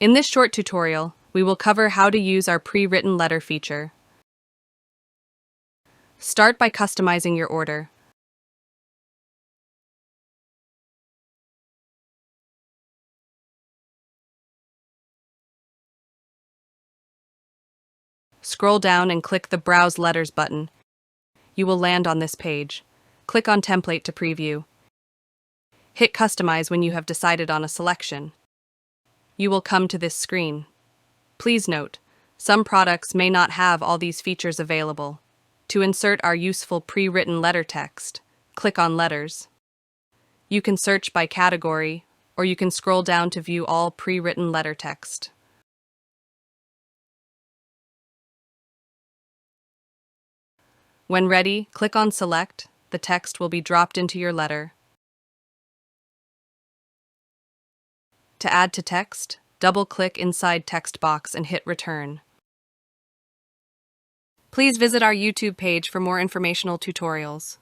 In this short tutorial, we will cover how to use our pre-written letter feature. Start by customizing your order. Scroll down and click the Browse Letters button. You will land on this page. Click on Template to preview. Hit Customize when you have decided on a selection. You will come to this screen. Please note, some products may not have all these features available. To insert our useful pre-written letter text, click on Letters. You can search by category, or you can scroll down to view all pre-written letter text. When ready, click on Select. The text will be dropped into your letter. To add to text, double-click inside text box and hit Return. Please visit our YouTube page for more informational tutorials.